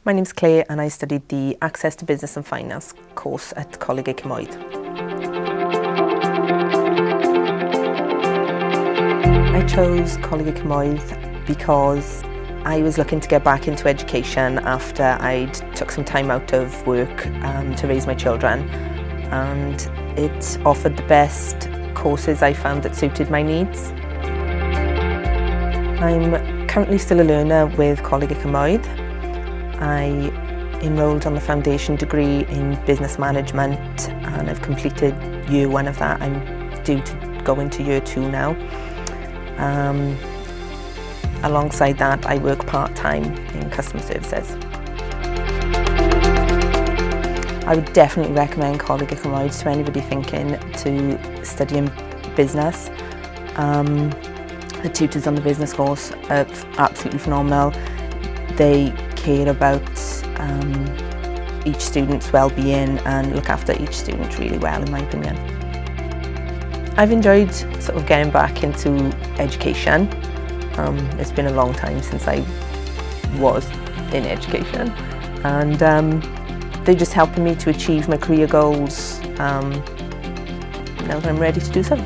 My name's Claire and I studied the Access to Business and Finance course at Coleg y Cymoedd. I chose Coleg y Cymoedd because I was looking to get back into education after I'd took some time out of work to raise my children, and it offered the best courses I found that suited my needs. I'm currently still a learner with Coleg y Cymoedd. I enrolled on the foundation degree in business management and I've completed year 1 of that. I'm due to go into year 2 now. Alongside that, I work part-time in customer services. I would definitely recommend Coleg y Cymoedd to anybody thinking to study in business. The tutors on the business course are absolutely phenomenal. They care about each student's well-being and look after each student really well, in my opinion. I've enjoyed sort of getting back into education. It's been a long time since I was in education, and they're just helping me to achieve my career goals now that I'm ready to do so.